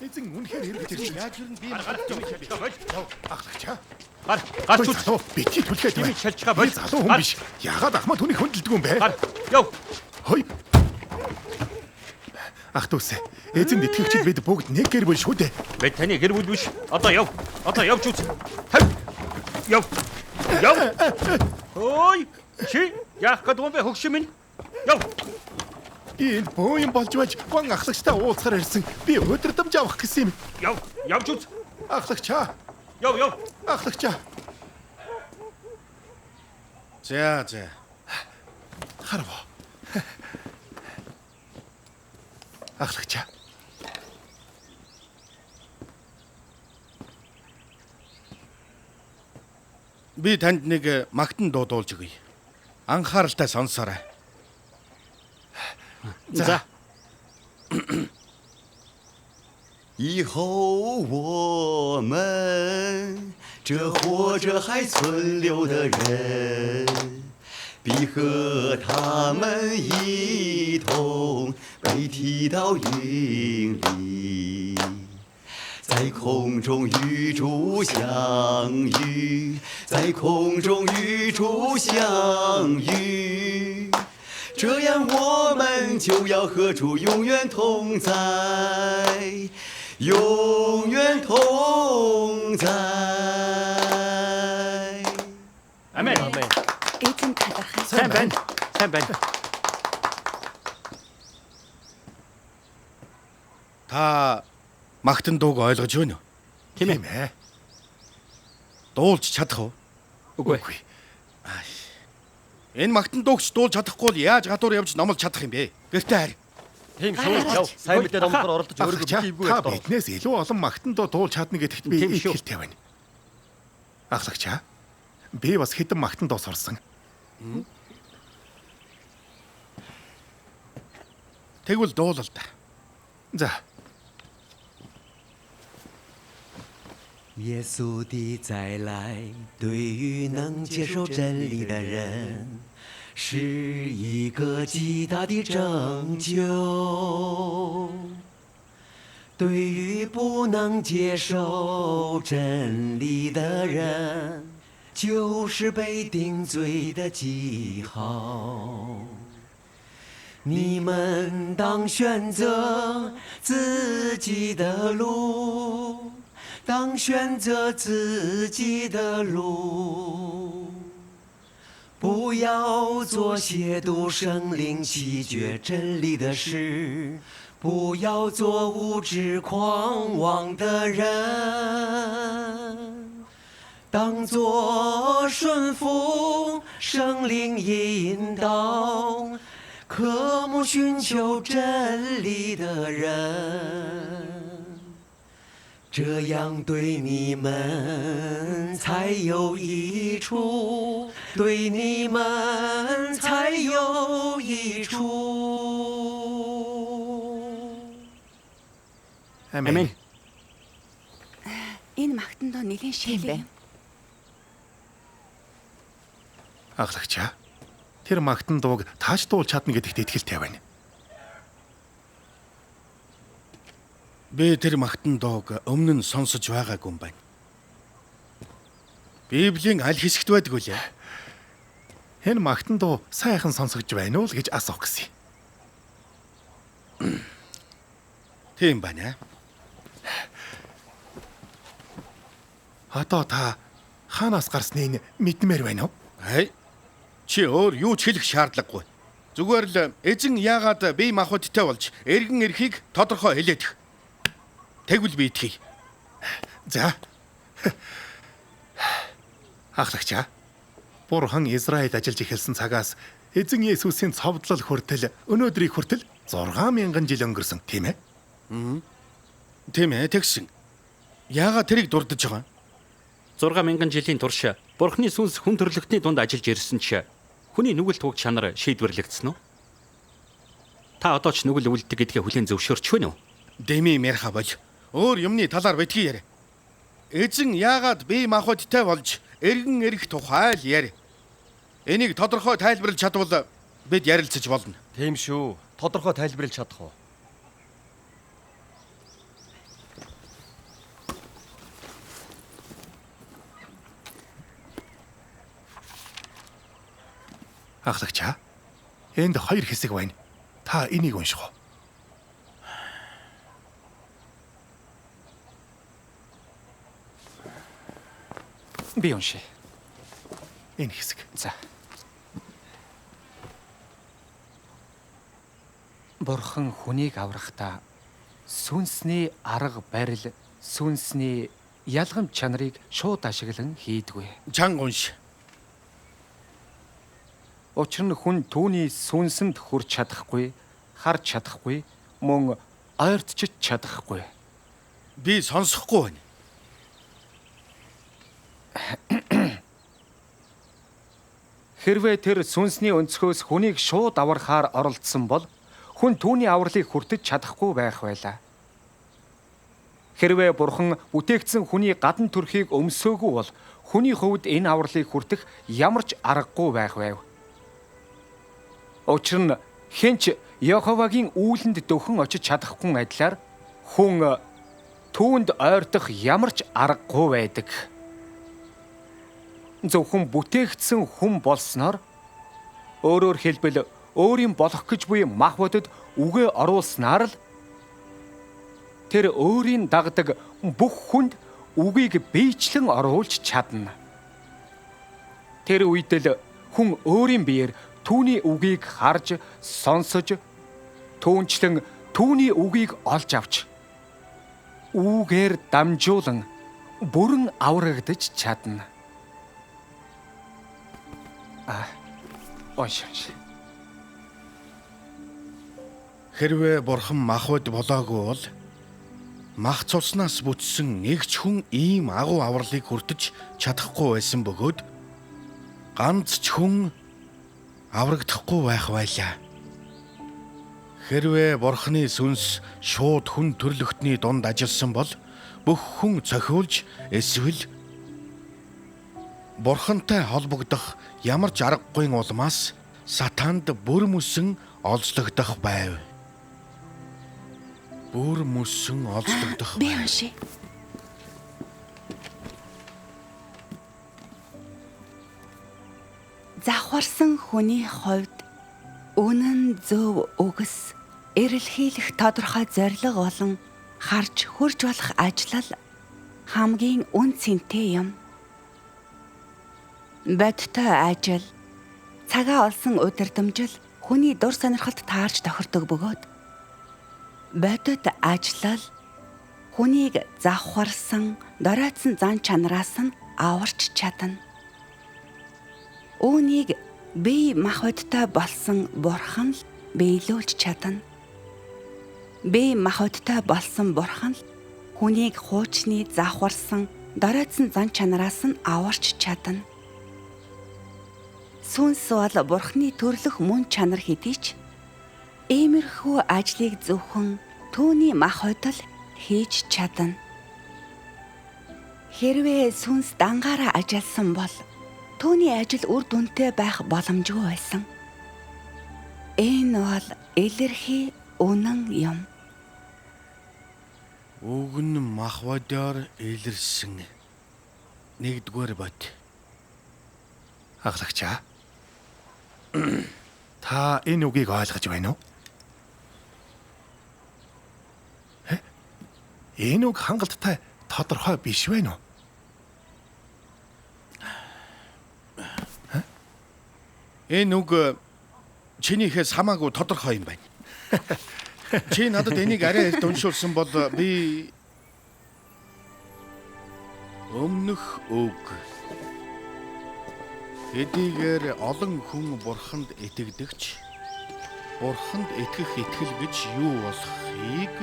Эзэн үнэхээр эргэж ирсэн. Яаж юу би Ахлагчаа. Гарч үз. Бити түлхээд Тимий шалчгаа бол. залуу хүн биш. Яагаад ахмад хүнийг хөндлөдөг юм бэ? Гар. Яв. Хой. Ах дүүс. Эзэн итгэгчид бид бүгд нэг гэр бүл шүү дээ. Би таны гэр бүл биш. Одоо яв. Одоо явж үз. Хав. Яв. Яв. Ой. Чи яах гээд юм бэ хөгшин минь? Яв. Энэ бooyin болж байж гон ахлагчтай уулзахаар ирсэн. Би өдөрдөмж авах гэсэн юм. Яв. Явж үз. Ахлагчаа. Яв, яв. Ахлагчаа. За. Харав. Ахлагчаа. Би танд нэг магтан дуу дуулж өгье. Анхааралтай сонсоорой. За. 以后我们这活着还存留的人，必和他们一同被提到云里，在空中与主相遇，在空中与主相遇。 这样我们就要和主永远同在，永远同在。 Амен. Эзэн талархай. Сайн байна. Сайн байна. Та магтан дууг ойлгож байна уу? Тийм Тийм ээ. Дуулж чадах уу? Үгүй. Энэ магтан дуугч дуулж чадахгүй бол яаж гадуур явж номлож чадах юм бэ? Гэртээ харь. Тийм шүү. Яв. Сайн мэдээ номлохоор оролдож Ахлагчаа. өөрийгөө Та битгийгүй. биднээс илүү олон магтандоо дуулж чадна гэдэгт би Тийм шүү. итгэлтэй байна. Ахлагчаа. Би бас хэдэн магтандоо сурсан. Тэгвэл дуулал да. За. 耶稣的再来，对于能接受真理的人，是一个极大的拯救；对于不能接受真理的人，就是被定罪的记号。你们当选择自己的路。 当选择自己的路，不要做亵渎圣灵、弃绝真理的事，不要做无知狂妄的人，当作顺服圣灵引导，渴慕寻求真理的人。 这样对你们才有益处，对你们才有益处。 Амен. Энэ магтандоо нэгэн шилэн. Ахлагчаа. Тэр магтан дууг тааш дуулж чадна гэдэгт итгэлтэй байна. Би тэр магтан дууг өмнө нь сонсож байгаагүй юм байна. Библийн аль хэсэгт байдаг үлээ? Энэ магтан дуу сайхан сонсогдож байна уу л гэж асуух гэсэн. Тийм байна. Одоо та хаанаас гарсныг мэдмээр байна уу? Хай. Чи өөр юу ч хэлэх шаардлагагүй. Зүгээр л эзэн яагаад бие махбодтой болж эргэн эрхийг тодорхой хэлээд. Тэгвэл би итгэе. За. Ахлагчаа. Бурхан Израиль ажиллаж эхэлсэн цагаас эзэн Есүсийн цовдлол хүртэл өнөөдрийг хүртэл 6000 жил өнгөрсөн, тийм ээ? Тийм ээ, тэгсэн. Яагаад тэрийг дурдж байгаа? 6000 жилийн турш Бурхны сүнс хүн төрлөختний дунд ажиллаж ирсэн ч хүний нүгэл туг чанар шийдвэрлэгдсэн үү? Та одоо ч нүгэл үлддэг гэдгээ хүлээн зөвшөөрч байна уу? Дэми мэрха болж өөр юмны талаар битгий яар. Эзэн яагаад бие махбодтой болж эргэн эрх тухай л яар. Энийг тодорхой тайлбарлаж чадвал бид ярилцаж болно. Тийм шүү. Тодорхой тайлбарлаж чадах уу? Ахлагч аа. Энд 2 хэсэг байна. Та энийг унших уу? Би уншия. Энэ хэсэг. За. Бурхан хүнийг аврахдаа сүнсний арга барил, сүнсний ялгам чанарыг шууд ашиглан хийдгүй. Чанга унш. Учир нь хүн түүний сүнсэнд хүрч чадахгүй, харж чадахгүй, мөн ойртч чадахгүй. Би сонсохгүй байна. Хэрвээ тэр сүнсний өнцгөөс хүнийг шууд аврахаар оролдсон бол хүн түүний авралыг хүртэж чадахгүй байх байлаа. Хэрвээ бурхан бүтээгдсэн хүний гадна төрхийг өмсөөгүй бол хүний хувьд энэ авралыг хүртэх ямар ч аргагүй байх байв. Учир нь хэнч Йеховагийн үүлэнд дөхөн очиж чадахгүй адилаар хүн түүнд ойртох ямар ч аргагүй байдаг. Зөвхөн бүтээгдсэн хүн болсноор өөрөөр хэлбэл өөрийн болох гэж буй мах бодод үгээ оруулснаар л тэр өөрийн дагдаг бүх хүнд үгийг биечлэн оруулж чадна. Тэр үед л хүн өөрийн биеэр түүний үгийг харж, сонсож, түүнчлэн түүний үгийг олж авч үүгээр дамжуулан бүрэн аврагдаж чадна. Унш. Хэрвээ бурхан махбод болоогүй бол мах цуснаас бүтсэн эгч хүн ийм агуу авралыг хүртэж чадахгүй байсан бөгөөд ганц ч хүн аврагдахгүй байх байлаа. Хэрвээ бурханы сүнс шууд хүн төрлөختний дунд ажилласан бол бүх хүн цохиулж эсвэл бурхантай холбогдох ямар ч аргагүй улмаас сатанд бүр мөсөн олзлогдох байв. Бүр мөсөн олзлогдох Би байв. уншия. Завхарсан хүний хувьд үнэн зөв үгс эрэлхийлэх тодорхой зорилго болон харж хурж болох ажил хамгийн үн цэнтэй юм. Бодтой ажил, цагаа олсон удирдамжил хүний дур сонирхолд таарч тохирдог бөгөөд бодит ажиллал хүнийг завхарсан, доройтсон зан чанараас нь аварч чадна. Үүнийг бие махбодтой болсон бурхан л биелүүлж чадна. Бие махбодтой болсон бурхан л хүнийг хуучны завхарсан, доройтсон зан чанараас нь аварч чадна. Сүнс бол бурхны төрлөх мөн чанар хэдий ч иймэрхүү ажлыг зөвхөн түүний махбод л хийж чадна. Хэрвээ сүнс дангаараа ажилласан бол түүний ажил үр дүнтэй байх боломжгүй байсан. Энэ бол илэрхий үнэн юм. Үг нь махбодоор илэрсэн. Нэгдүгээр бод. Ахлагч аа. Та энэ үгийг ойлгож байна уу? Энэ үг хангалттай тодорхой биш байна уу? Энэ үг чинийхээс хамаагүй тодорхой юм байна. Чи надад энийг арай их уншуулсан бол би өмнөх үг эдгээр олон хүн бурханд итгэдэгч бурханд итгэх итгэл гэж юу болохыг